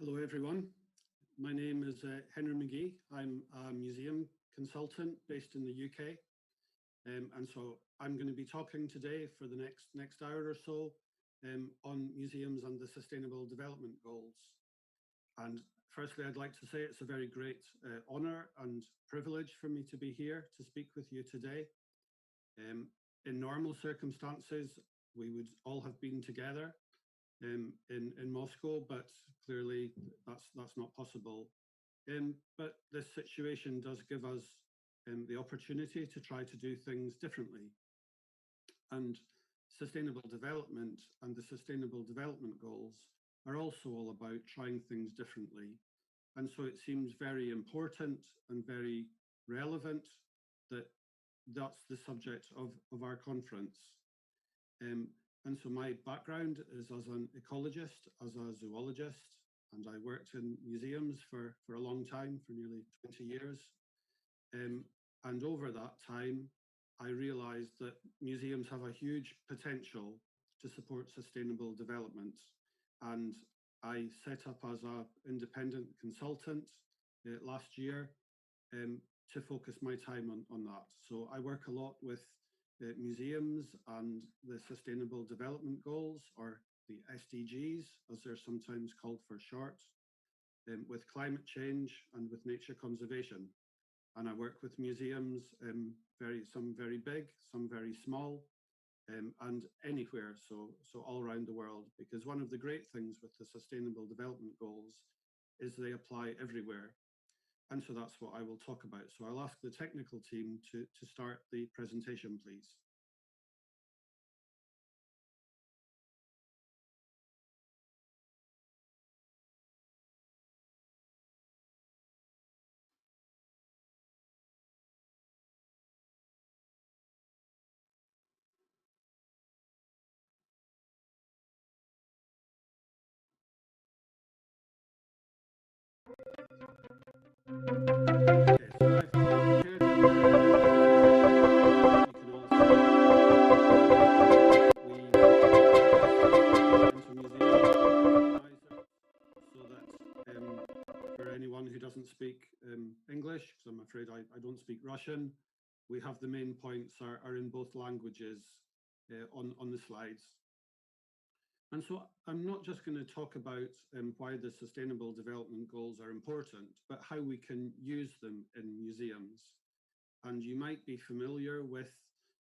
Hello, everyone. My name is Henry McGhie. I'm a museum consultant based in the UK. And so I'm going to be talking today for the next hour or so on museums and the Sustainable Development Goals. And firstly, I'd like to say it's a very great honour and privilege for me to be here to speak with you today. In normal circumstances, we would all have been together in Moscow, but clearly that's not possible. But this situation does give us the opportunity to try to do things differently. And sustainable development and the Sustainable Development Goals are also all about trying things differently. And so it seems very important and very relevant that that's the subject of our conference. And so my background is as an ecologist, as a zoologist, and I worked in museums for a long time, for nearly 20 years. And over that time, I realized that museums have a huge potential to support sustainable development. And I set up as an independent consultant last year to focus my time on that. So I work a lot with museums and the Sustainable Development Goals, or the SDGs, as they're sometimes called for short, with climate change and with nature conservation. And I work with museums, some very big, some very small, and anywhere, so all around the world, because one of the great things with the Sustainable Development Goals is they apply everywhere. And so that's what I will talk about. So I'll ask the technical team to start the presentation, please. Speak English, because I'm afraid I don't speak Russian. We have the main points are in both languages on the slides. And so I'm not just going to talk about why the Sustainable Development Goals are important, but how we can use them in museums. And you might be familiar with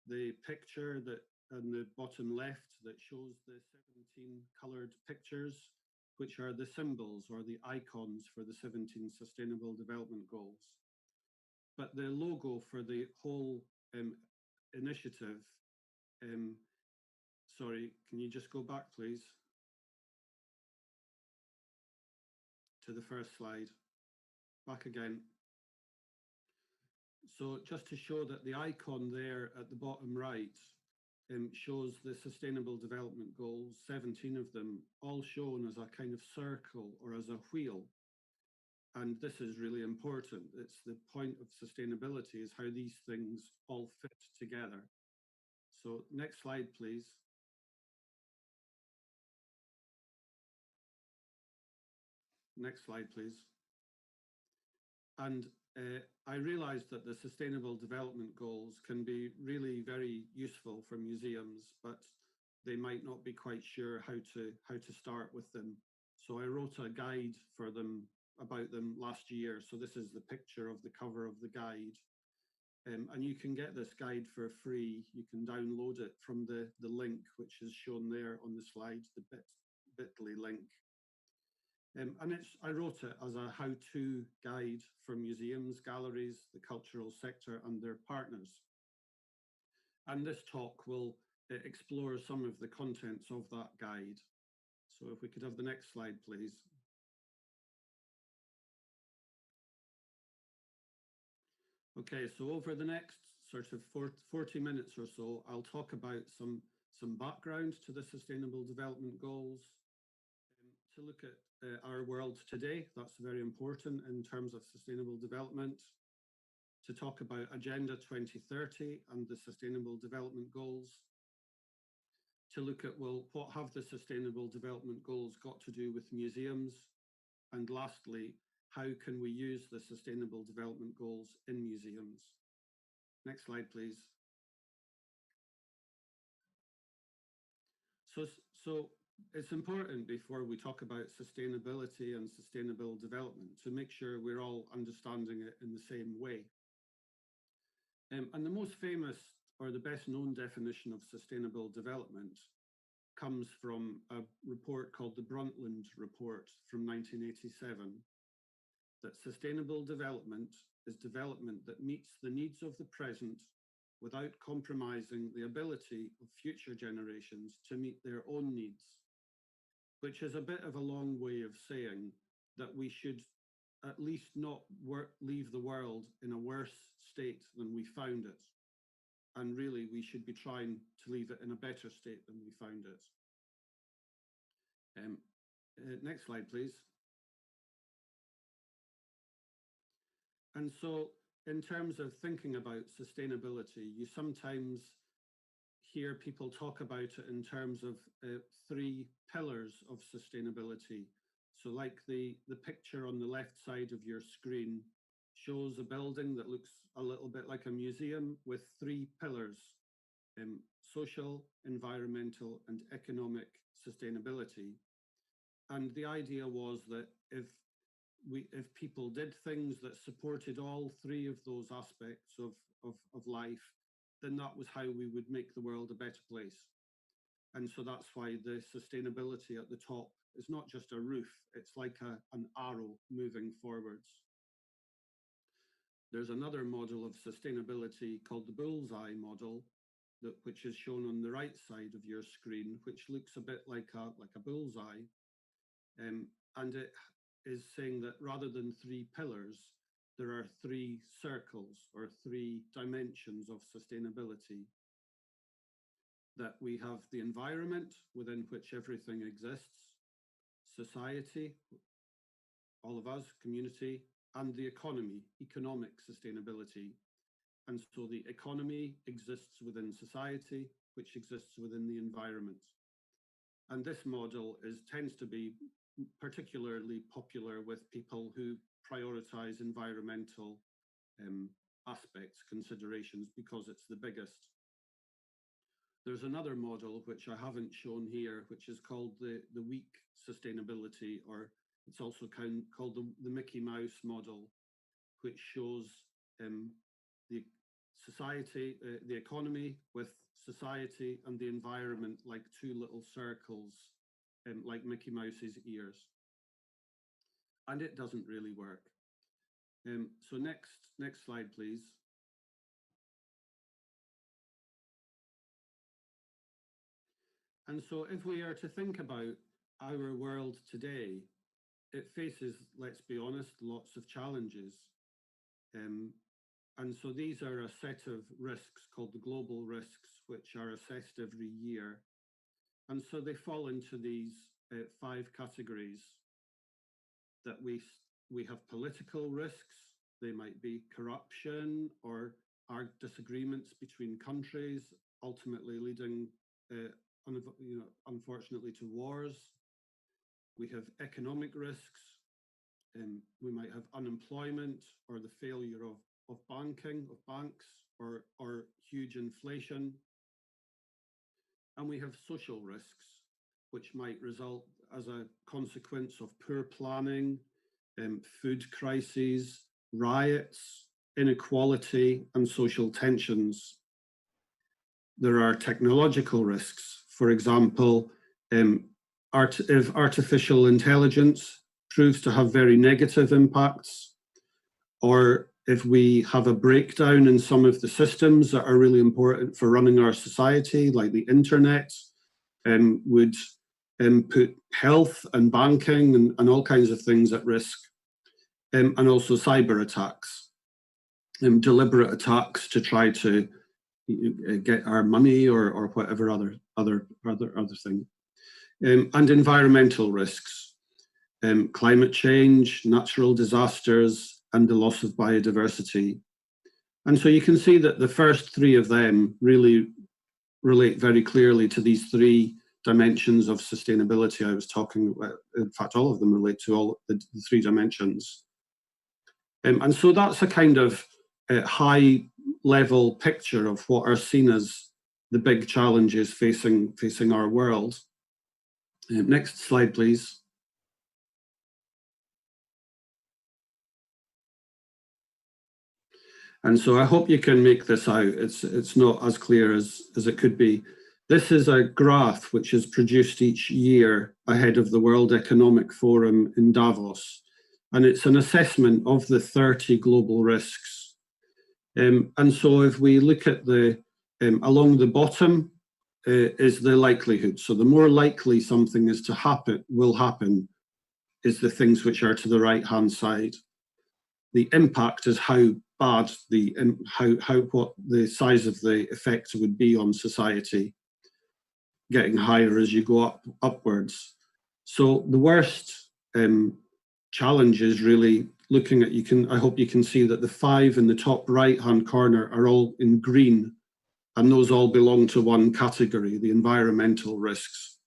the picture that on the bottom left that shows the 17 colored pictures, which are the symbols or the icons for the 17 Sustainable Development Goals. But the logo for the whole initiative, sorry, can you just go back, please, to the first slide, back again. So just to show that the icon there at the bottom right shows the Sustainable Development Goals, 17 of them, all shown as a kind of circle or as a wheel. And this is really important. It's the point of sustainability is how these things all fit together. So next slide, please. Next slide, please. And I realized that the Sustainable Development Goals can be really very useful for museums, but they might not be quite sure how to start with them. So I wrote a guide for them about them last year. So this is the picture of the cover of the guide. And you can get this guide for free. You can download it from the link, which is shown there on the slide, the bit.ly link. And I wrote it as a how-to guide for museums, galleries, the cultural sector and their partners. And this talk will explore some of the contents of that guide. So if we could have the next slide, please. Okay, so over the next sort of 40 minutes or so, I'll talk about some background to the Sustainable Development Goals, to look at our world today. That's very important in terms of sustainable development. To talk about Agenda 2030 and the Sustainable Development Goals. To look at, well, what have the Sustainable Development Goals got to do with museums? And lastly, how can we use the Sustainable Development Goals in museums? Next slide, please. So it's important before we talk about sustainability and sustainable development to make sure we're all understanding it in the same way. And the most famous or the best known definition of sustainable development comes from a report called the Brundtland Report from 1987, that sustainable development is development that meets the needs of the present without compromising the ability of future generations to meet their own needs, which is a bit of a long way of saying that we should at least not leave the world in a worse state than we found it. And really, we should be trying to leave it in a better state than we found it. Next slide, please. And so, in terms of thinking about sustainability, you sometimes hear people talk about it in terms of 3 pillars of sustainability. So like the picture on the left side of your screen shows a building that looks a little bit like a museum with 3 pillars: social, environmental, and economic sustainability. And the idea was that if people did things that supported all 3 of those aspects of life, then that was how we would make the world a better place. And so that's why the sustainability at the top is not just a roof, it's like an arrow moving forwards. There's another model of sustainability called the bullseye model, which is shown on the right side of your screen, which looks a bit like a bullseye. And it is saying that rather than 3 pillars, there are 3 circles or 3 dimensions of sustainability. That we have the environment within which everything exists, society, all of us, community, and the economy, economic sustainability. And so the economy exists within society, which exists within the environment. And this model tends to be particularly popular with people who prioritize environmental aspects, considerations, because it's the biggest. There's another model, which I haven't shown here, which is called the weak sustainability, or it's also called the Mickey Mouse model, which shows the society, the economy with society and the environment like 2 little circles, like Mickey Mouse's ears. And it doesn't really work. So next slide, please. And so if we are to think about our world today, it faces, let's be honest, lots of challenges. And so these are a set of risks called the global risks, which are assessed every year. And so they fall into these 5 categories. That we have political risks. They might be corruption or our disagreements between countries, ultimately leading unfortunately to wars. We have economic risks, we might have unemployment or the failure of banks, or huge inflation. And we have social risks, which might result as a consequence of poor planning, food crises, riots, inequality, and social tensions. There are technological risks. For example, if artificial intelligence proves to have very negative impacts, or if we have a breakdown in some of the systems that are really important for running our society, like the internet, would put health and banking and all kinds of things at risk, and also cyber attacks, deliberate attacks to try to get our money or whatever other thing, and environmental risks, climate change, natural disasters, and the loss of biodiversity. And so you can see that the first 3 of them really relate very clearly to these 3 dimensions of sustainability I was talking about. In fact, all of them relate to all the 3 dimensions. And so that's a kind of high level picture of what are seen as the big challenges facing our world. Next slide, please. And so I hope you can make this out. It's not as clear as it could be. This is a graph which is produced each year ahead of the World Economic Forum in Davos. And it's an assessment of the 30 global risks. And so if we look at the, along the bottom is the likelihood. So the more likely something is to happen, will happen, is the things which are to the right-hand side. The impact is how bad what the size of the effect would be on society, getting higher as you go upwards. So the worst challenge is really looking at, I hope you can see that the 5 in the top right-hand corner are all in green, and those all belong to one category, the environmental risks.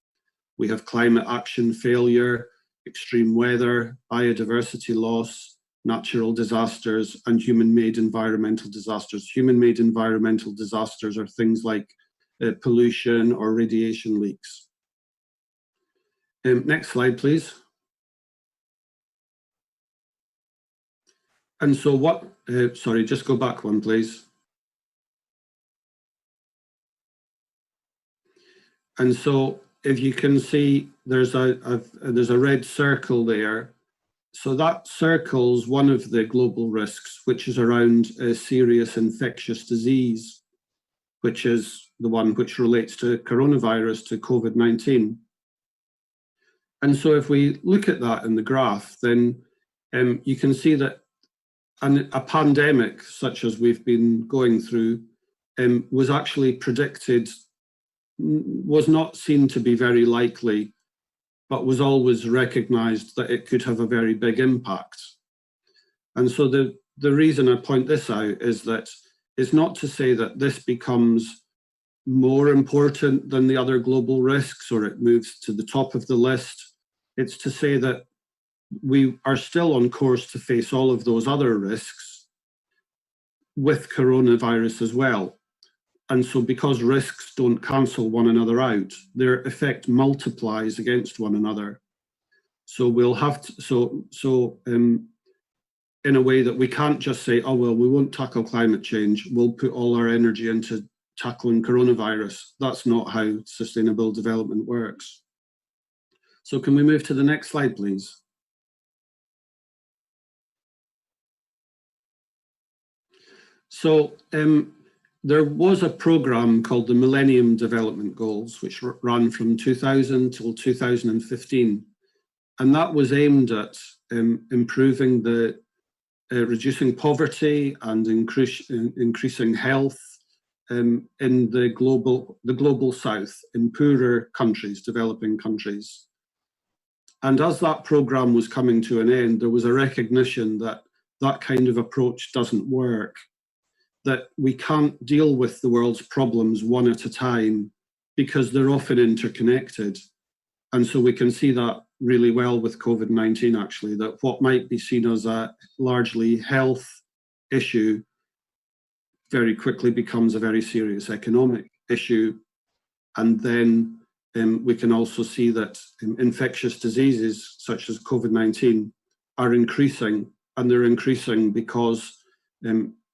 We have climate action failure, extreme weather, biodiversity loss, natural disasters, and human-made environmental disasters. Human-made environmental disasters are things like pollution or radiation leaks. Next slide, please. And so what, sorry, just go back one, please. And so if you can see, there's a red circle there. So that circles one of the global risks, which is around serious infectious disease, which is the one which relates to coronavirus, to COVID-19. And so if we look at that in the graph, then you can see that a pandemic such as we've been going through was actually predicted, was not seen to be very likely, but was always recognized that it could have a very big impact. And so the reason I point this out is that it's not to say that this becomes more important than the other global risks or it moves to the top of the list. It's to say that we are still on course to face all of those other risks with coronavirus as well. And so because risks don't cancel one another out, their effect multiplies against one another. So we'll have to, in a way that we can't just say, oh, well, we won't tackle climate change, we'll put all our energy into tackling coronavirus. That's not how sustainable development works. So can we move to the next slide, please? So there was a program called the Millennium Development Goals, which ran from 2000 till 2015. And that was aimed at improving the, reducing poverty and increasing health in the global south, in poorer countries, developing countries. And as that program was coming to an end, there was a recognition that that kind of approach doesn't work, that we can't deal with the world's problems one at a time because they're often interconnected. And so we can see that really well with COVID-19, actually, that what might be seen as a largely health issue very quickly becomes a very serious economic issue. And then we can also see that infectious diseases such as COVID-19 are increasing, and they're increasing because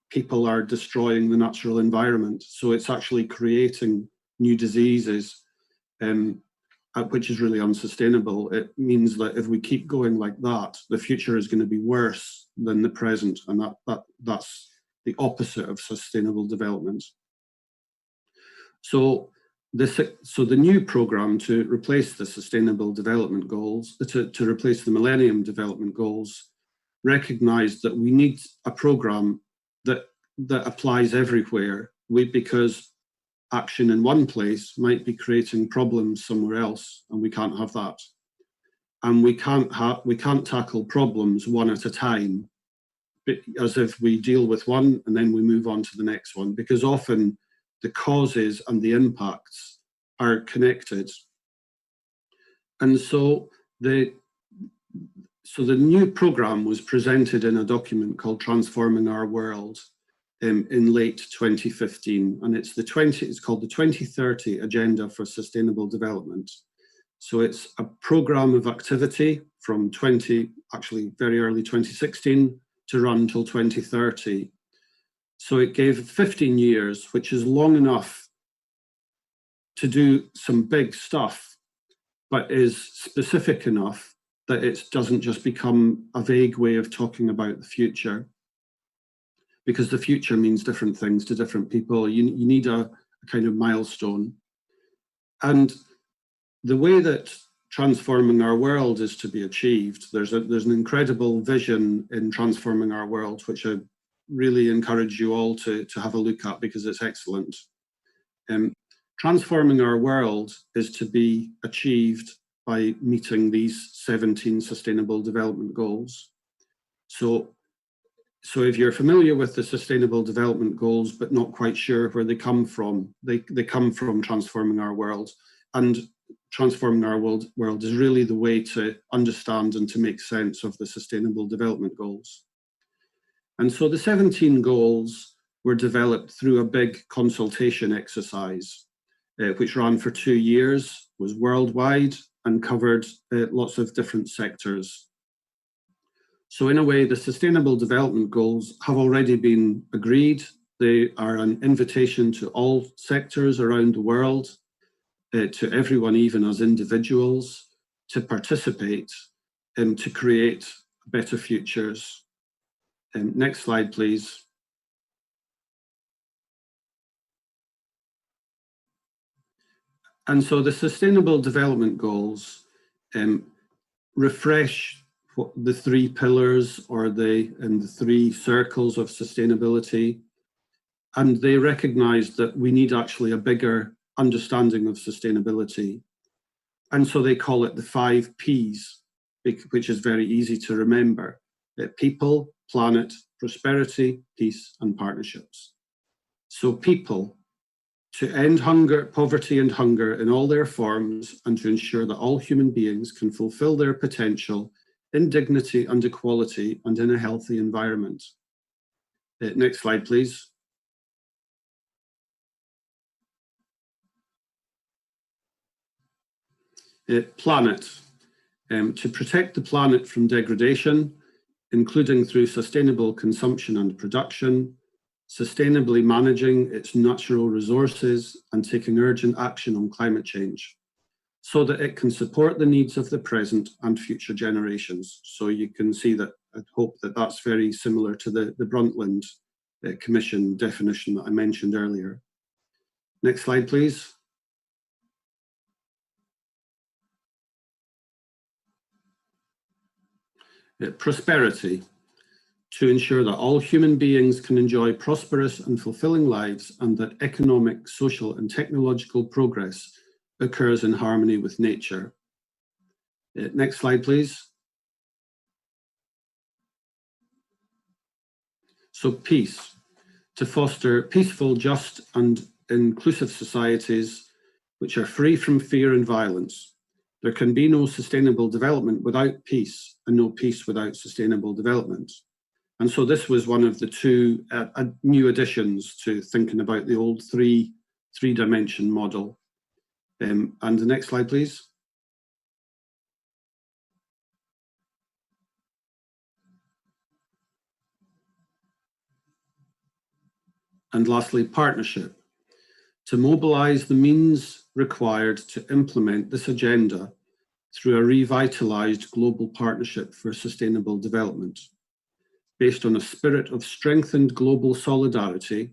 people are destroying the natural environment. So it's actually creating new diseases, which is really unsustainable. It means that if we keep going like that, the future is going to be worse than the present, and that's the opposite of sustainable development. So the new program to replace the Sustainable Development Goals, to replace the Millennium Development Goals, recognized that we need a program that applies everywhere, because action in one place might be creating problems somewhere else, and we can't have that. And we can't tackle problems one at a time, as if we deal with one and then we move on to the next one, because often the causes and the impacts are connected. And so the new program was presented in a document called Transforming Our World in late 2015, and it's called the 2030 Agenda for Sustainable Development. So it's a program of activity from actually very early 2016 to run till 2030. So it gave 15 years, which is long enough to do some big stuff, but is specific enough that it doesn't just become a vague way of talking about the future, because the future means different things to different people. You need a kind of milestone. And the way that transforming our world is to be achieved, there's an incredible vision in Transforming Our World, which I really encourage you all to have a look at because it's excellent. Transforming our world is to be achieved by meeting these 17 Sustainable Development Goals. So if you're familiar with the Sustainable Development Goals, but not quite sure where they come from, they come from Transforming Our World. And Transforming Our World is really the way to understand and to make sense of the Sustainable Development Goals. And so the 17 goals were developed through a big consultation exercise, which ran for 2 years, was worldwide, and covered lots of different sectors. So in a way, the Sustainable Development Goals have already been agreed. They are an invitation to all sectors around the world, to everyone, even as individuals, to participate and to create better futures. Next slide, please. And so the Sustainable Development Goals refresh the 3 pillars or the 3 circles of sustainability. And they recognize that we need actually a bigger understanding of sustainability. And so they call it the 5 Ps, which is very easy to remember. People, planet, prosperity, peace, and partnerships. So people, to end hunger, poverty and hunger in all their forms, and to ensure that all human beings can fulfill their potential in dignity and equality and in a healthy environment. Next slide, please. Planet, to protect the planet from degradation, including through sustainable consumption and production, sustainably managing its natural resources and taking urgent action on climate change, so that it can support the needs of the present and future generations. So you can see that, I hope that that's very similar to the Brundtland Commission definition that I mentioned earlier. Next slide, please. Prosperity, to ensure that all human beings can enjoy prosperous and fulfilling lives and that economic, social, and technological progress occurs in harmony with nature. Next slide, please. So peace, to foster peaceful, just, and inclusive societies which are free from fear and violence. There can be no sustainable development without peace, and no peace without sustainable development. And so this was one of the 2 new additions to thinking about the old three-dimension model. And the next slide, please. And lastly, partnership, to mobilize the means required to implement this agenda through a revitalized global partnership for sustainable development, based on a spirit of strengthened global solidarity,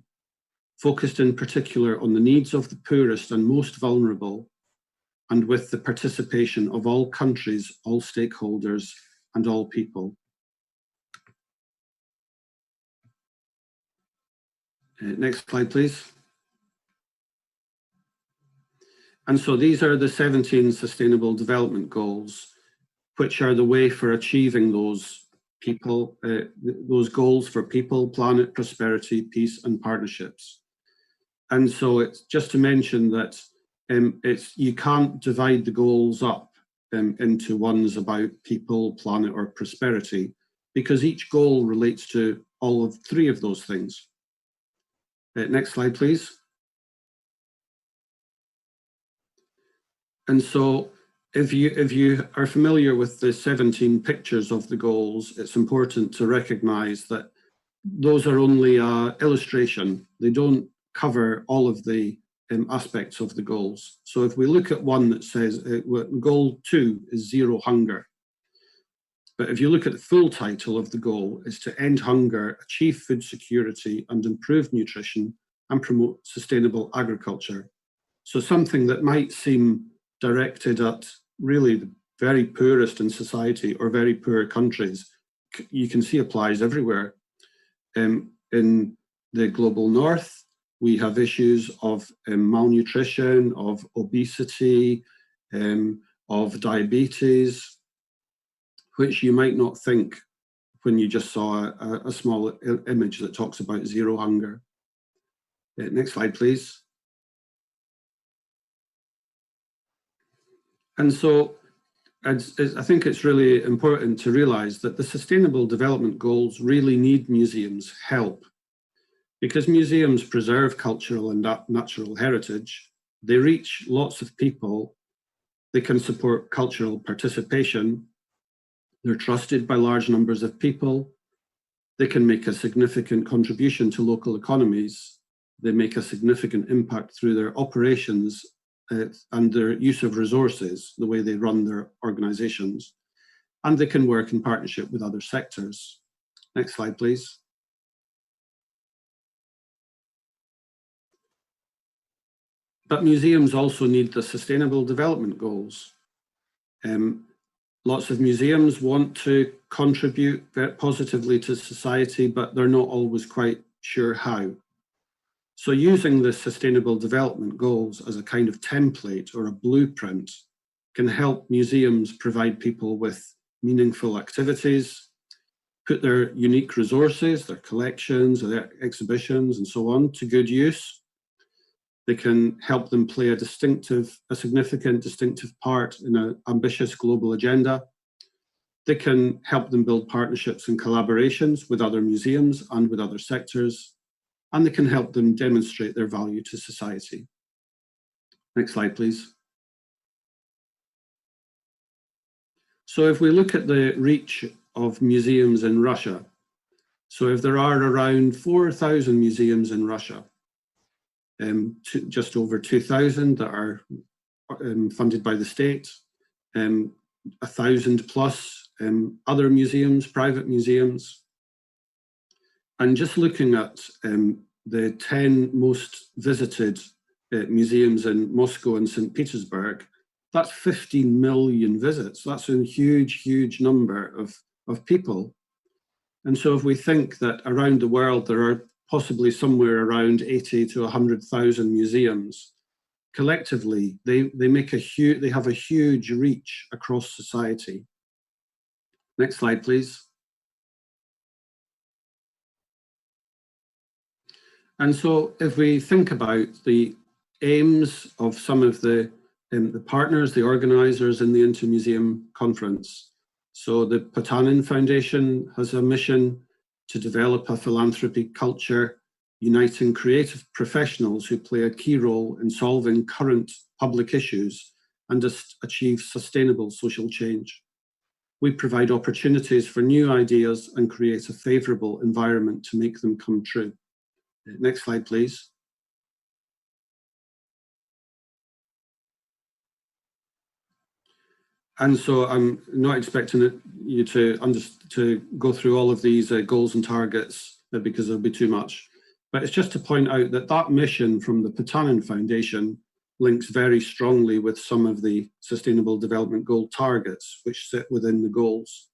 focused in particular on the needs of the poorest and most vulnerable, and with the participation of all countries, all stakeholders, and all people. Next slide, please. And so these are the 17 Sustainable Development Goals, which are the way for achieving those goals for people, planet, prosperity, peace, and partnerships. And so it's just to mention that you can't divide the goals up into ones about people, planet, or prosperity, because each goal relates to all of three of those things. Next slide, please. And so if you are familiar with the 17 pictures of the goals, it's important to recognize that those are only an illustration. They don't cover all of the aspects of the goals. So if we look at one that says goal 2 is zero hunger. But if you look at the full title of the goal, it's to end hunger, achieve food security and improve nutrition and promote sustainable agriculture. So something that might seem directed at really the very poorest in society or very poor countries, you can see applies everywhere. In the global north, we have issues of malnutrition, of obesity, of diabetes, which you might not think when you just saw a small image that talks about zero hunger. Next slide, please. And so I think it's really important to realize that the Sustainable Development Goals really need museums' help, because museums preserve cultural and natural heritage. They reach lots of people. They can support cultural participation. They're trusted by large numbers of people. They can make a significant contribution to local economies. They make a significant impact through their operations and their use of resources, the way they run their organizations. And they can work in partnership with other sectors. Next slide, please. But museums also need the Sustainable Development Goals. Lots of museums want to contribute very positively to society, but they're not always quite sure how. So using the Sustainable Development Goals as a kind of template or a blueprint can help museums provide people with meaningful activities, put their unique resources, their collections, their exhibitions and so on to good use. They can help them play a significant distinctive part in an ambitious global agenda. They can help them build partnerships and collaborations with other museums and with other sectors, and they can help them demonstrate their value to society. Next slide, please. So if we look at the reach of museums in Russia, so if there are around 4,000 museums in Russia, just over 2,000 that are funded by the state, 1,000 plus other museums, private museums. And just looking at the 10 most visited museums in Moscow and St. Petersburg, that's 15 million visits. That's a huge, huge number of people. And so if we think that around the world there are possibly somewhere around 80 to 100,000 museums, collectively they have a huge reach across society. Next slide, please. And so if we think about the aims of some of the partners, the organizers in the Intermuseum Conference. So the Potanin Foundation has a mission to develop a philanthropy culture, uniting creative professionals who play a key role in solving current public issues and achieve sustainable social change. We provide opportunities for new ideas and create a favorable environment to make them come true. Next slide, please. And so I'm not expecting you to go through all of these goals and targets because there'll be too much. But it's just to point out that that mission from the Potanin Foundation links very strongly with some of the Sustainable Development Goal targets, which sit within the goals.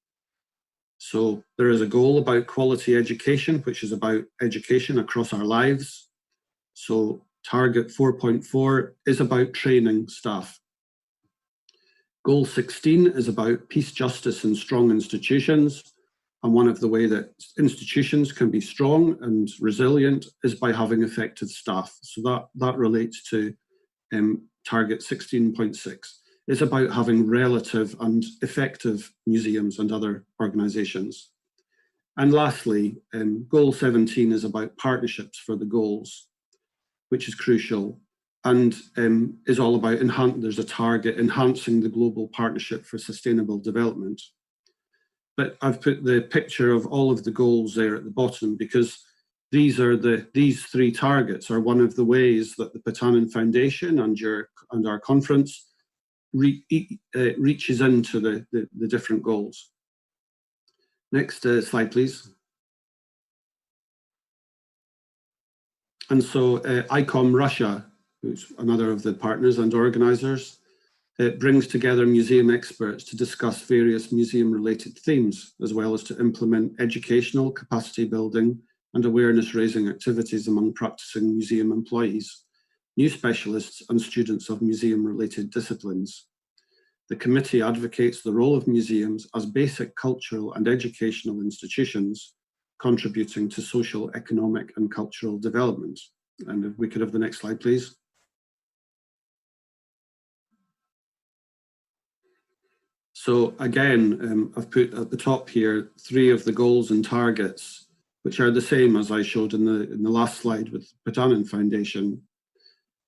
So there is a goal about quality education, which is about education across our lives. So target 4.4 is about training staff. Goal 16 is about peace, justice, and strong institutions. And one of the ways that institutions can be strong and resilient is by having effective staff. So that relates to target 16.6. is about having relative and effective museums and other organisations. And lastly, goal 17 is about partnerships for the goals, which is crucial and is all about there's a target enhancing the global partnership for sustainable development. But I've put the picture of all of the goals there at the bottom because these three targets are one of the ways that the Patanen Foundation and our conference reaches into the different goals. Next slide, please. And so ICOM Russia, who's another of the partners and organisers, brings together museum experts to discuss various museum-related themes, as well as to implement educational capacity building and awareness-raising activities among practicing museum employees, new specialists and students of museum-related disciplines. The committee advocates the role of museums as basic cultural and educational institutions, contributing to social, economic and cultural development. And if we could have the next slide, please. So again, I've put at the top here 3 of the goals and targets, which are the same as I showed in the last slide with the Patanen Foundation.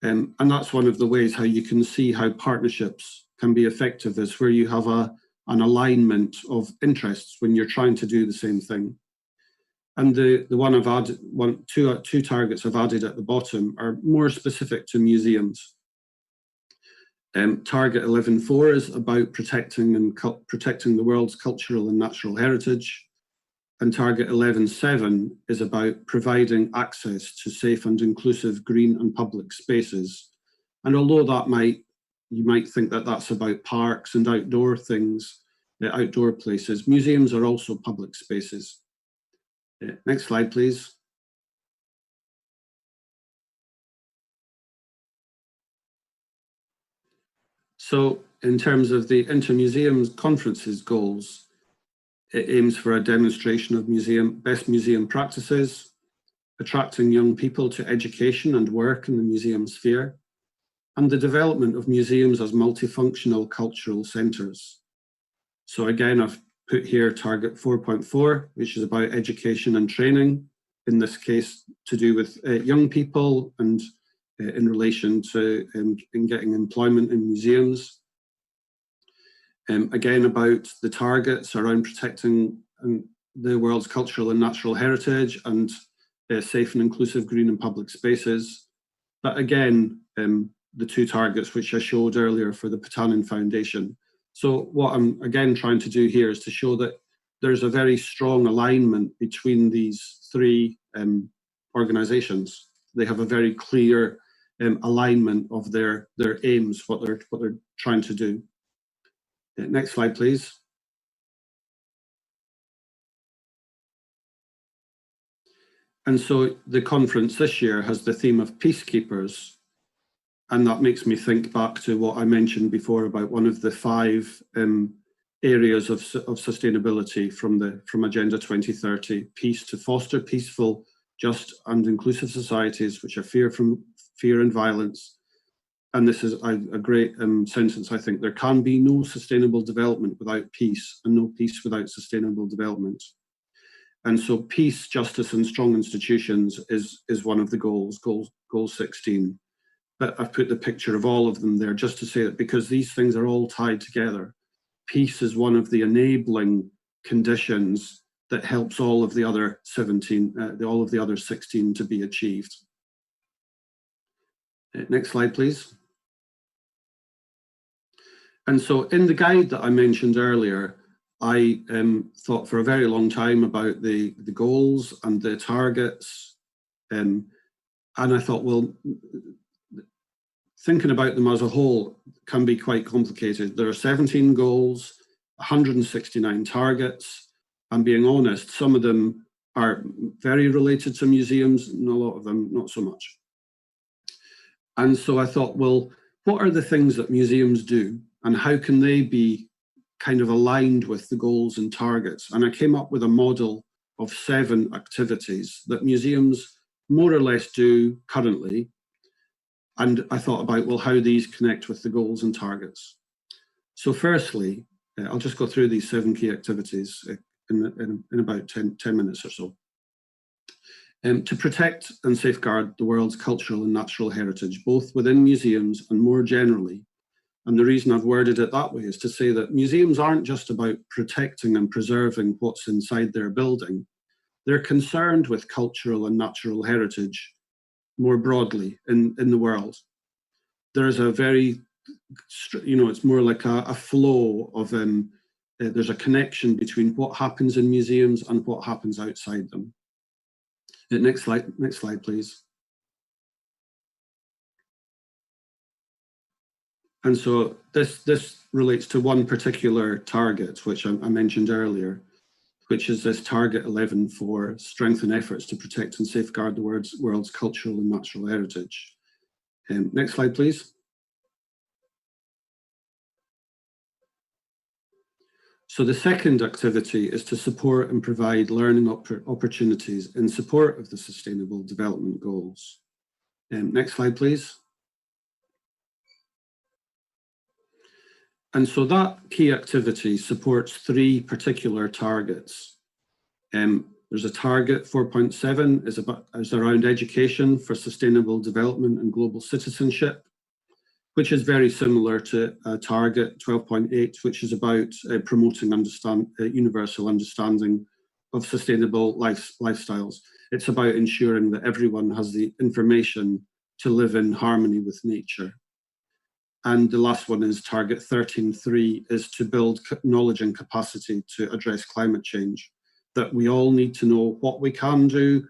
And that's one of the ways how you can see how partnerships can be effective, is where you have an alignment of interests when you're trying to do the same thing. And the one I've added, two targets I've added at the bottom are more specific to museums. Target 11.4 is about protecting the world's cultural and natural heritage. And target 11.7 is about providing access to safe and inclusive green and public spaces. And although you might think that that's about parks and outdoor things, outdoor places, museums are also public spaces. Next slide, please. So in terms of the Inter-Museums Conference's goals, it aims for a demonstration of best museum practices, attracting young people to education and work in the museum sphere, and the development of museums as multifunctional cultural centres. So again, I've put here target 4.4, which is about education and training, in this case to do with young people and in relation to in getting employment in museums. Again, about the targets around protecting the world's cultural and natural heritage and safe and inclusive green and public spaces. But again, the 2 targets which I showed earlier for the Patanen Foundation. So what I'm again trying to do here is to show that there's a very strong alignment between these 3 organisations. They have a very clear alignment of their aims, what they're trying to do. Next slide, please. And so the conference this year has the theme of peacekeepers. And that makes me think back to what I mentioned before about one of the 5 areas of sustainability from Agenda 2030, peace, to foster peaceful, just and inclusive societies which are free from fear and violence. And this is a great sentence, I think. There can be no sustainable development without peace, and no peace without sustainable development. And so peace, justice and strong institutions is one of the goals, goal 16. But I've put the picture of all of them there just to say that because these things are all tied together, peace is one of the enabling conditions that helps all of the other 16 to be achieved. Next slide, please. And so in the guide that I mentioned earlier, I thought for a very long time about the goals and the targets. And I thought, well, thinking about them as a whole can be quite complicated. There are 17 goals, 169 targets. And being honest, some of them are very related to museums, and a lot of them not so much. And so I thought, well, what are the things that museums do, and how can they be kind of aligned with the goals and targets? And I came up with a model of 7 activities that museums more or less do currently. And I thought about, well, how these connect with the goals and targets. So firstly, I'll just go through these 7 key activities in about 10 minutes or so. To protect and safeguard the world's cultural and natural heritage, both within museums and more generally. And the reason I've worded it that way is to say that museums aren't just about protecting and preserving what's inside their building. They're concerned with cultural and natural heritage more broadly in the world. There's a very, it's more like a flow of, there's a connection between what happens in museums and what happens outside them. Next slide, please. And so this relates to one particular target, which I mentioned earlier, which is this target 11 for strengthen efforts to protect and safeguard the world's cultural and natural heritage. Next slide, please. So the second activity is to support and provide learning opportunities in support of the Sustainable Development Goals. Next slide, please. And so that key activity supports 3 particular targets. There's a target 4.7 is around education for sustainable development and global citizenship, which is very similar to target 12.8, which is about promoting universal understanding of sustainable lifestyles. It's about ensuring that everyone has the information to live in harmony with nature. And the last one is target 13.3 is to build knowledge and capacity to address climate change, that we all need to know what we can do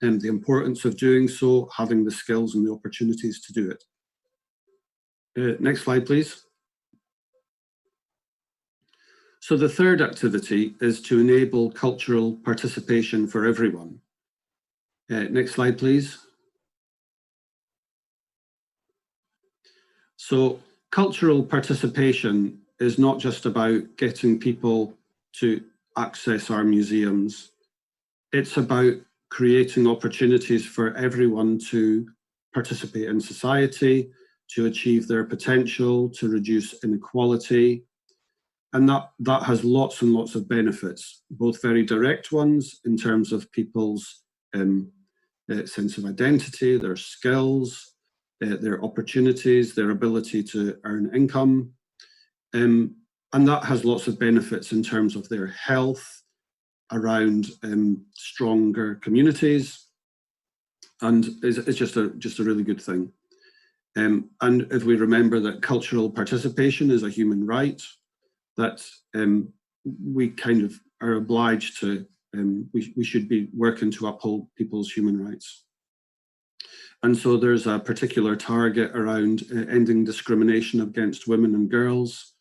and the importance of doing so, having the skills and the opportunities to do it. Next slide, please. So the third activity is to enable cultural participation for everyone. Next slide, please. So cultural participation is not just about getting people to access our museums. It's about creating opportunities for everyone to participate in society, to achieve their potential, to reduce inequality. And that has lots and lots of benefits, both very direct ones in terms of people's sense of identity, their skills, their opportunities, their ability to earn income. And that has lots of benefits in terms of their health, around stronger communities. And it's just a really good thing. And if we remember that cultural participation is a human right, that we kind of are obliged to, we should be working to uphold people's human rights. And so there's a particular target around ending discrimination against women and girls,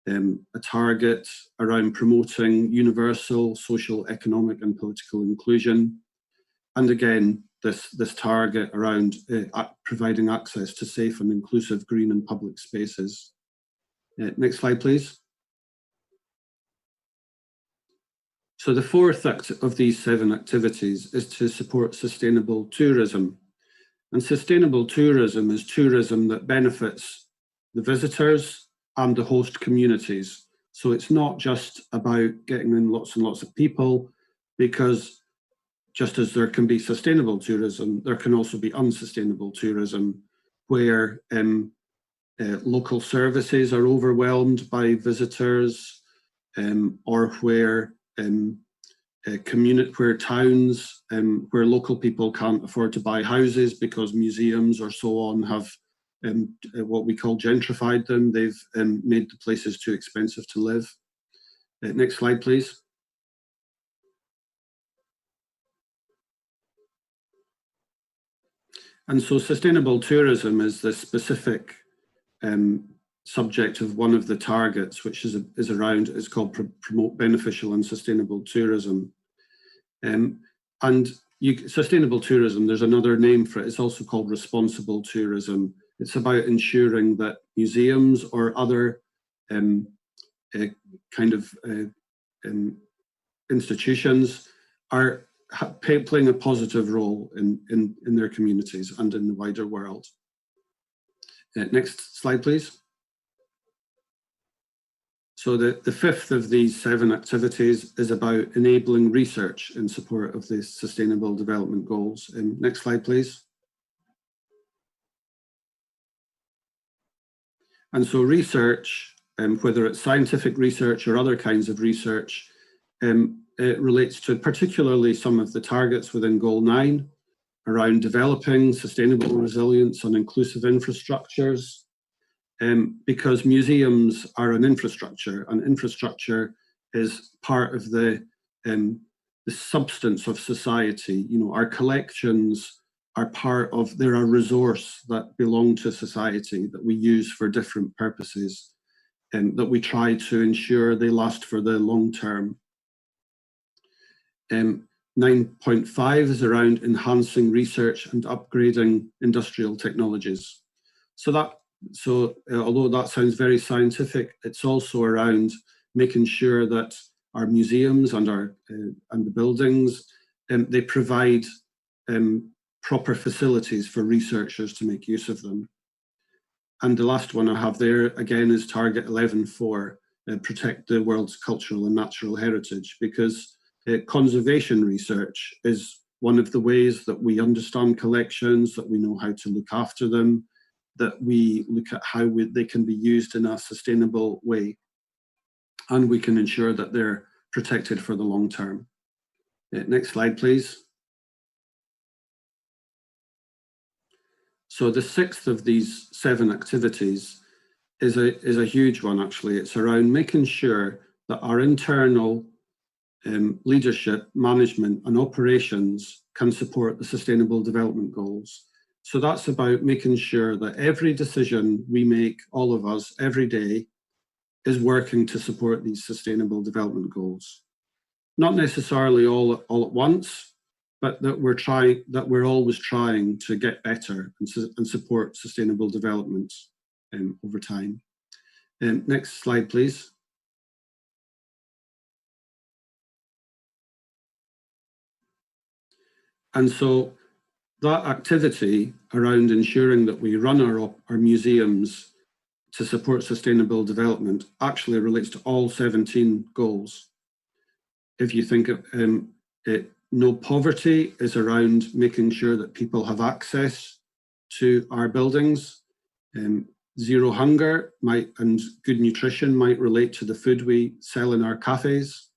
a target around promoting universal social, economic and political inclusion. And again, this target around providing access to safe and inclusive green and public spaces. Next slide, please. So the fourth of these 7 activities is to support sustainable tourism. And sustainable tourism is tourism that benefits the visitors and the host communities. So it's not just about getting in lots and lots of people, because just as there can be sustainable tourism, there can also be unsustainable tourism, where local services are overwhelmed by visitors, or where where towns, where local people can't afford to buy houses because museums or so on have what we call gentrified them. They've made the places too expensive to live. Next slide, please. And so sustainable tourism is the specific subject of one of the targets, which is called promote beneficial and sustainable tourism. Sustainable tourism, there's another name for it, it's also called responsible tourism. It's about ensuring that museums or other institutions are playing a positive role in their communities and in the wider world. Next slide, please. So the fifth of these 7 activities is about enabling research in support of the Sustainable Development Goals. Next slide, please. And so research, whether it's scientific research or other kinds of research, it relates to particularly some of the targets within Goal 9 around developing sustainable resilience and inclusive infrastructures, because museums are an infrastructure, and infrastructure is part of the substance of society. You know, our collections are part of, they're a resource that belong to society that we use for different purposes, and that we try to ensure they last for the long term. 9.5 is around enhancing research and upgrading industrial technologies. So although that sounds very scientific, it's also around making sure that our museums and the buildings, they provide proper facilities for researchers to make use of them. And the last one I have there again is target 11.4, protect the world's cultural and natural heritage, because conservation research is one of the ways that we understand collections, that we know how to look after them, that we look at how they can be used in a sustainable way, and we can ensure that they're protected for the long term. Next slide, please. So the 6th of these 7 activities is a huge one, actually. It's around making sure that our internal leadership, management and operations can support the Sustainable Development Goals. So that's about making sure that every decision we make, all of us, every day, is working to support these Sustainable Development Goals. Not necessarily all at once, but that we're always trying to get better and support sustainable development over time. Next slide, please. And so that activity around ensuring that we run our museums to support sustainable development actually relates to all 17 goals. If you think of it, no poverty is around making sure that people have access to our buildings. Zero hunger and good nutrition might relate to the food we sell in our cafes.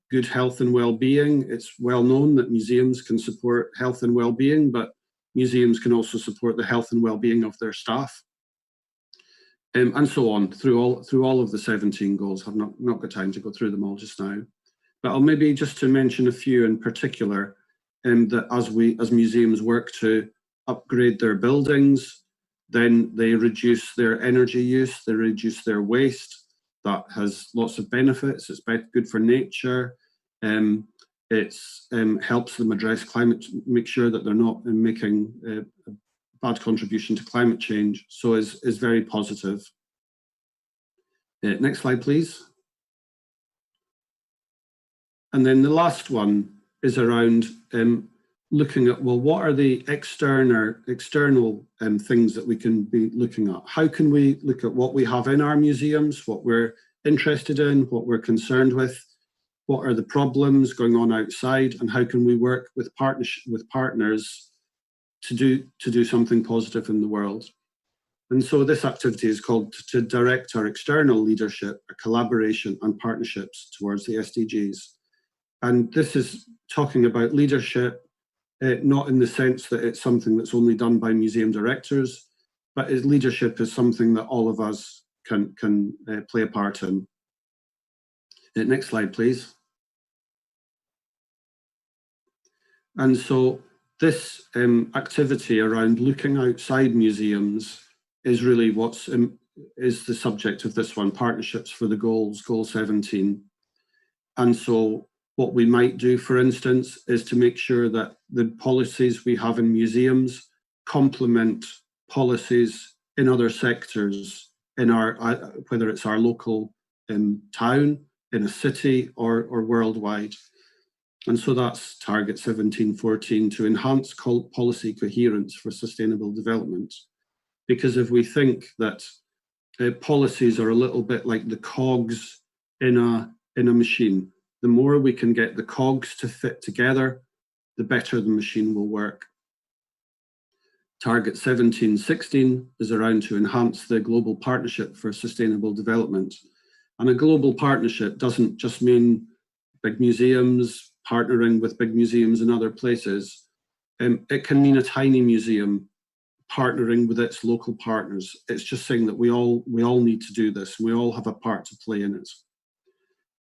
Good health and well-being. It's well known that museums can support health and well-being, but museums can also support the health and well-being of their staff. And so on through all of the 17 goals. I've not got time to go through them all just now, but I'll maybe just to mention a few in particular, that as museums work to upgrade their buildings, then they reduce their energy use, they reduce their waste. That has lots of benefits. It's good for nature. It helps them address climate, make sure that they're not making a bad contribution to climate change. So is very positive. Next slide, please. And then the last one is around looking at, well, what are the external things that we can be looking at? How can we look at what we have in our museums, what we're interested in, what we're concerned with, what are the problems going on outside, and how can we work with partners to do something positive in the world? And so this activity is called to direct our external leadership, our collaboration and partnerships towards the SDGs. And this is talking about leadership, not in the sense that it's something that's only done by museum directors, but leadership is something that all of us can play a part in. Next slide, please. And so this activity around looking outside museums is really is the subject of this one, partnerships for the goals, goal 17. And so what we might do, for instance, is to make sure that the policies we have in museums complement policies in other sectors, in whether it's our local town, in a city, or worldwide. And so that's target 1714, to enhance policy coherence for sustainable development. Because if we think that policies are a little bit like the cogs in a machine. The more we can get the cogs to fit together, the better the machine will work. Target 1716 is around to enhance the global partnership for sustainable development. And a global partnership doesn't just mean big museums partnering with big museums in other places. It can mean a tiny museum partnering with its local partners. It's just saying that we all need to do this. We all have a part to play in it.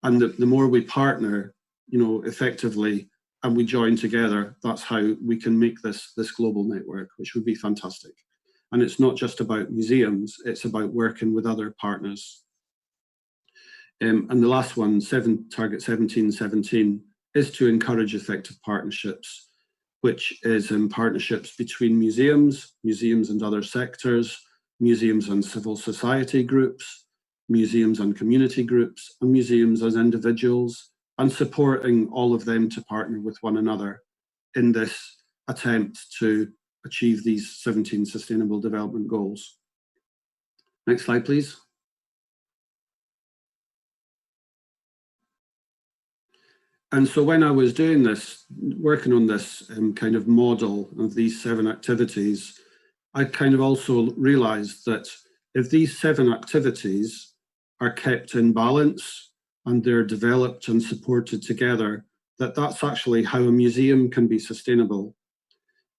And the more we partner, effectively, and we join together, that's how we can make this global network, which would be fantastic. And it's not just about museums, it's about working with other partners. And the last one, target 1717, is to encourage effective partnerships, which is in partnerships between museums and other sectors, museums and civil society groups, museums and community groups, and museums as individuals, and supporting all of them to partner with one another in this attempt to achieve these 17 Sustainable Development Goals. Next slide, please. And so when I was doing this, working on this kind of model of these 7 activities, I kind of also realized that if these 7 activities are kept in balance and they're developed and supported together, that's actually how a museum can be sustainable,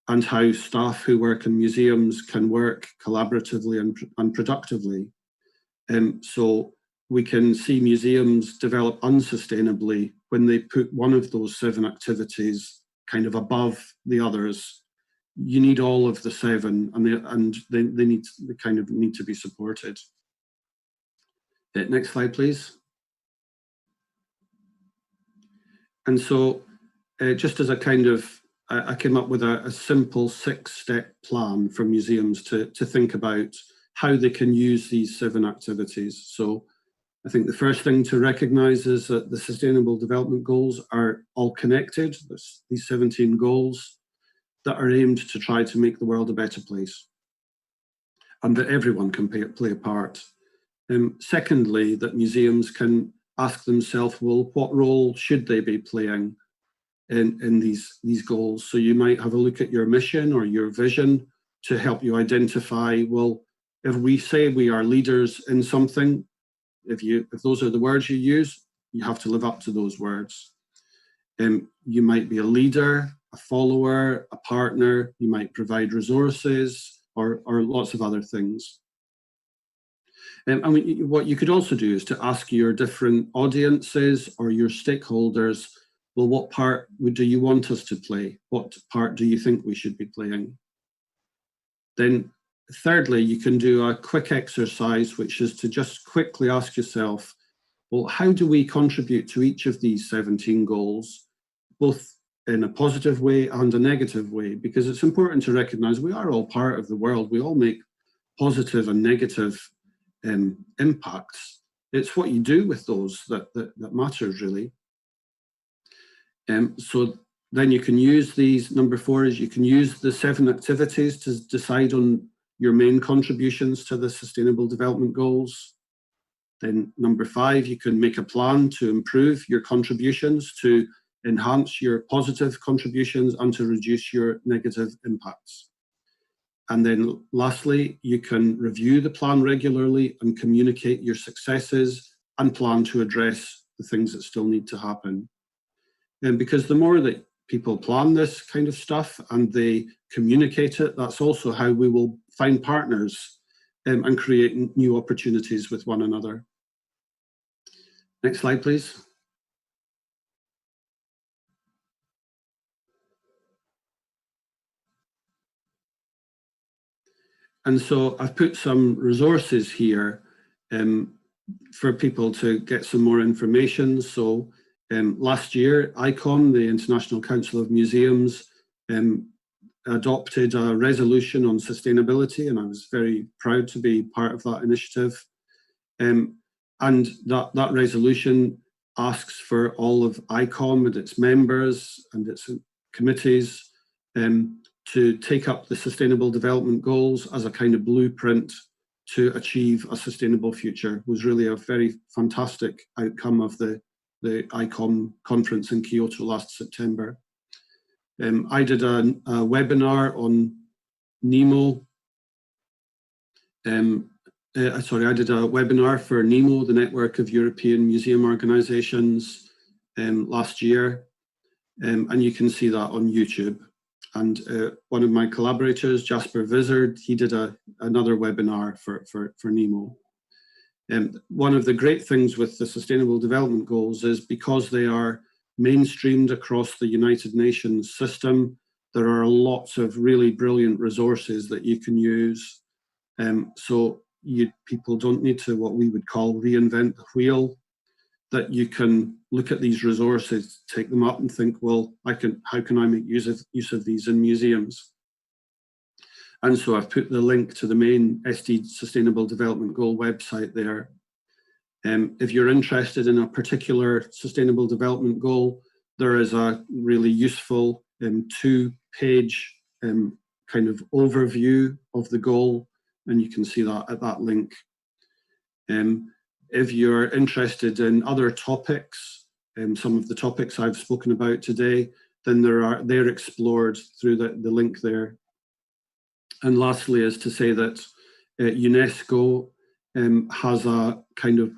and how staff who work in museums can work collaboratively and productively. So we can see museums develop unsustainably when they put one of those 7 activities kind of above the others. You need all of the 7, and they kind of need to be supported. Next slide, please. And so just as a kind of, I came up with a simple 6-step plan for museums to think about how they can use these 7 activities. So I think the first thing to recognize is that the Sustainable Development Goals are all connected. There's these 17 goals that are aimed to try to make the world a better place, and that everyone can play a part. Secondly, that museums can ask themselves, well, what role should they be playing in these goals? So you might have a look at your mission or your vision to help you identify, well, if we say we are leaders in something, if those are the words you use, you have to live up to those words. You might be a leader, a follower, a partner, you might provide resources, or lots of other things. And what you could also do is to ask your different audiences or your stakeholders, well, what part do you want us to play? What part do you think we should be playing? Then thirdly, you can do a quick exercise, which is to just quickly ask yourself, well, how do we contribute to each of these 17 goals, both in a positive way and a negative way? Because it's important to recognize we are all part of the world. We all make positive and negative impacts. It's what you do with those that matters, really. So then you can use these, number 4 is you can use the 7 activities to decide on your main contributions to the Sustainable Development Goals. Then number 5, you can make a plan to improve your contributions, to enhance your positive contributions and to reduce your negative impacts. And then lastly, you can review the plan regularly and communicate your successes and plan to address the things that still need to happen. And because the more that people plan this kind of stuff and they communicate it, that's also how we will find partners and create new opportunities with one another. Next slide, please. And so I've put some resources here for people to get some more information. So last year, ICOM, the International Council of Museums, adopted a resolution on sustainability, and I was very proud to be part of that initiative. And that resolution asks for all of ICOM and its members and its committees to take up the Sustainable Development Goals as a kind of blueprint to achieve a sustainable future was really a very fantastic outcome of the ICOM conference in Kyoto last September. I did a webinar on NEMO. I did a webinar for NEMO, the Network of European Museum Organisations, last year, and you can see that on YouTube. And one of my collaborators, Jasper Vizard, he did another webinar for NEMO. One of the great things with the Sustainable Development Goals is because they are mainstreamed across the United Nations system, there are lots of really brilliant resources that you can use. So people don't need to, what we would call, reinvent the wheel, that you can look at these resources, take them up and think, well, how can I make use of these in museums? And so I've put the link to the main SD Sustainable Development Goal website there. If you're interested in a particular Sustainable Development Goal, there is a really useful 2-page kind of overview of the goal, and you can see that at that link. If you're interested in other topics, some of the topics I've spoken about today, then they're explored through the link there. And lastly is to say that UNESCO has a kind of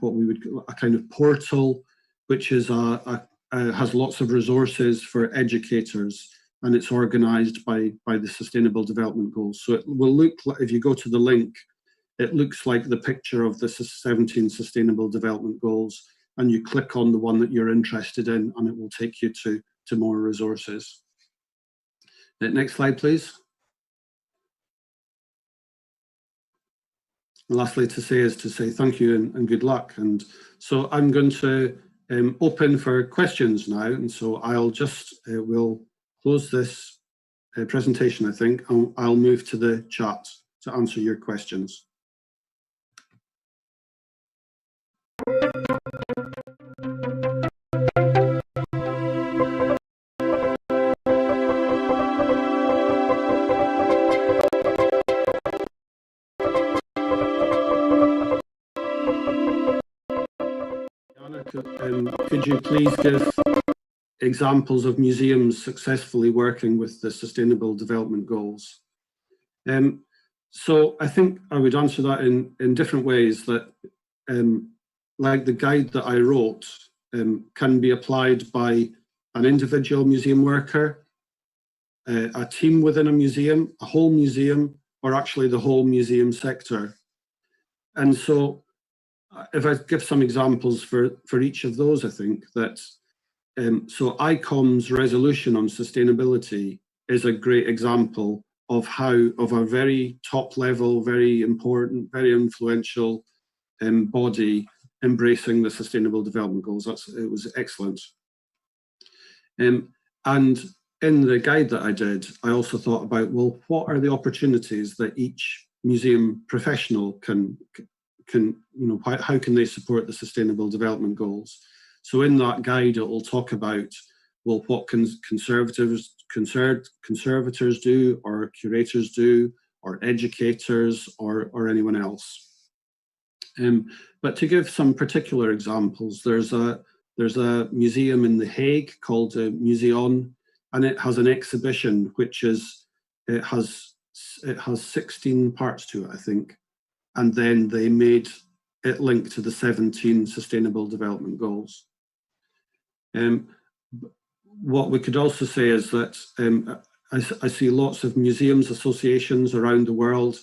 a kind of portal, which is has lots of resources for educators, and it's organised by the Sustainable Development Goals. So it will look like, if you go to the link, it looks like the picture of the 17 Sustainable Development Goals, and you click on the one that you're interested in, and it will take you to more resources. Next slide, please. And lastly, to say thank you and good luck. And so I'm going to open for questions now, and so I'll just we'll close this presentation, I think, and I'll move to the chat to answer your questions. Could you please give examples of museums successfully working with the Sustainable Development Goals? So I think I would answer that in different ways, that like the guide that I wrote can be applied by an individual museum worker, a team within a museum, a whole museum, or actually the whole museum sector. And so if I give some examples for each of those, I think that, so ICOM's resolution on sustainability is a great example of a very top level, very important, very influential body embracing the Sustainable Development Goals. It was excellent. And in the guide that I did, I also thought about, well, what are the opportunities that each museum professional can how can they support the Sustainable Development Goals? So in that guide, it will talk about, well, what can conservators do, or curators do, or educators, or anyone else. But to give some particular examples, there's a museum in The Hague called Museum, and it has an exhibition which it has 16 parts to it, I think. And then they made it link to the 17 Sustainable Development Goals. What we could also say is that I see lots of museums associations around the world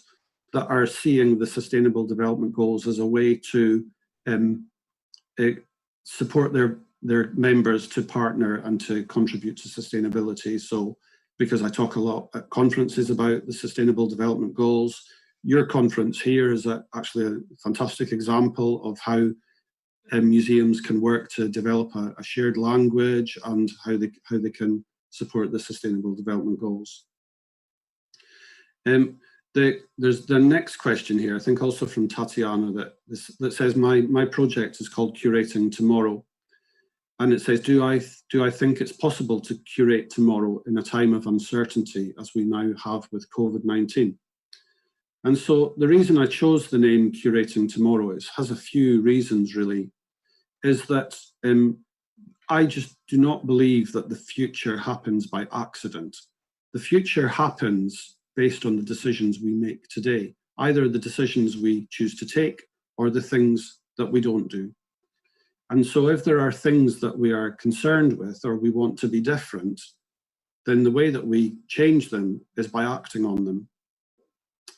that are seeing the Sustainable Development Goals as a way to support their members to partner and to contribute to sustainability. So because I talk a lot at conferences about the Sustainable Development Goals, your conference here is actually a fantastic example of how museums can work to develop a shared language and how they can support the Sustainable Development Goals. There's the next question here, I think also from Tatiana, that says my project is called Curating Tomorrow, and it says, do I think it's possible to curate tomorrow in a time of uncertainty as we now have with COVID-19? And so the reason I chose the name Curating Tomorrow has a few reasons, really, is that I just do not believe that the future happens by accident. The future happens based on the decisions we make today, either the decisions we choose to take or the things that we don't do. And so if there are things that we are concerned with or we want to be different, then the way that we change them is by acting on them.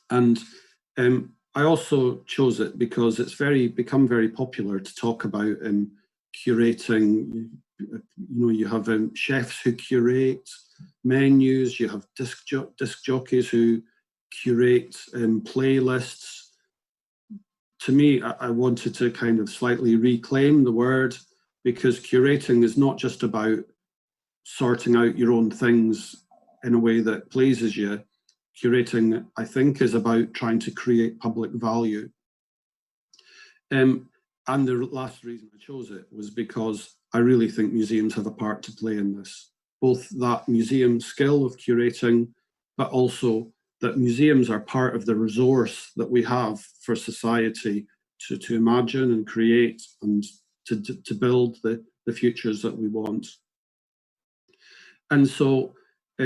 And I also chose it because it's become very popular to talk about curating. You know, you have chefs who curate menus, you have disc jockeys who curate playlists. To me, I wanted to kind of slightly reclaim the word, because curating is not just about sorting out your own things in a way that pleases you. Curating, I think, is about trying to create public value. And the last reason I chose it was because I really think museums have a part to play in this. Both that museum skill of curating, but also that museums are part of the resource that we have for society to imagine and create and to build the futures that we want. And so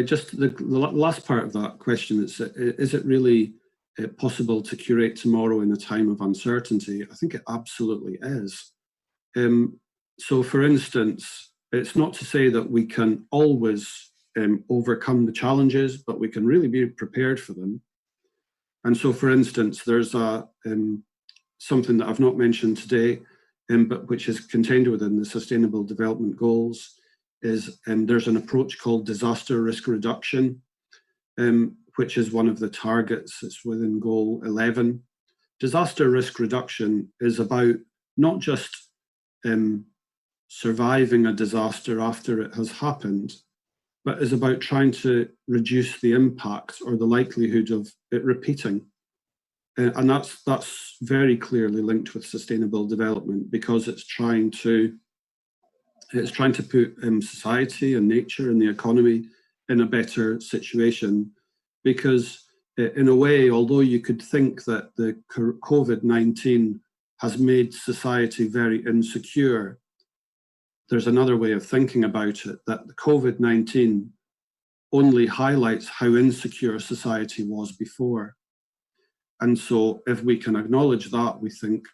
just the last part of that question is it really possible to curate tomorrow in a time of uncertainty? I think it absolutely is. So for instance, it's not to say that we can always overcome the challenges, but we can really be prepared for them. And so for instance, there's something that I've not mentioned today, but which is contained within the Sustainable Development Goals, is there's an approach called disaster risk reduction, which is one of the targets. It's within goal 11. Disaster risk reduction is about not just surviving a disaster after it has happened, but is about trying to reduce the impact or the likelihood of it repeating. And that's very clearly linked with sustainable development, because it's trying to put society and nature and the economy in a better situation. Because in a way, although you could think that the COVID-19 has made society very insecure, there's another way of thinking about it, that the COVID-19 only highlights how insecure society was before. And so if we can acknowledge that, we think,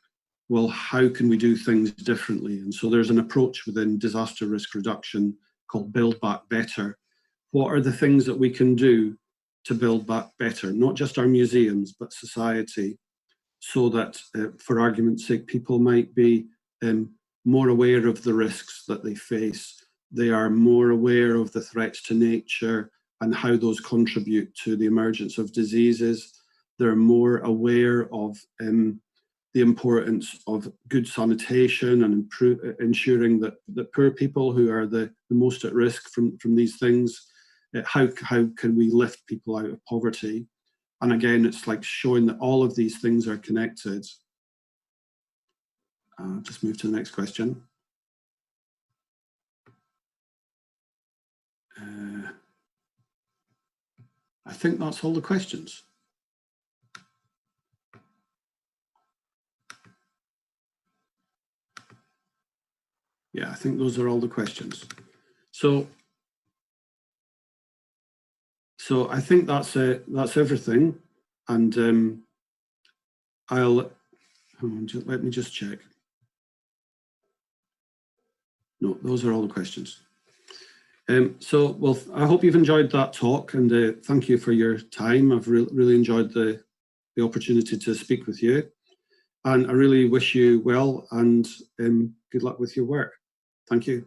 well, how can we do things differently? And so there's an approach within disaster risk reduction called Build Back Better. What are the things that we can do to build back better? Not just our museums, but society, so that, for argument's sake, people might be more aware of the risks that they face. They are more aware of the threats to nature and how those contribute to the emergence of diseases. They're more aware of the importance of good sanitation and ensuring that poor people who are the most at risk from these things, how can we lift people out of poverty? And again, it's like showing that all of these things are connected. Just move to the next question. I think that's all the questions. Yeah, I think those are all the questions. So I think that's everything. And let me just check. No, those are all the questions. Well, I hope you've enjoyed that talk, and thank you for your time. I've really enjoyed the opportunity to speak with you, and I really wish you well and good luck with your work. Thank you.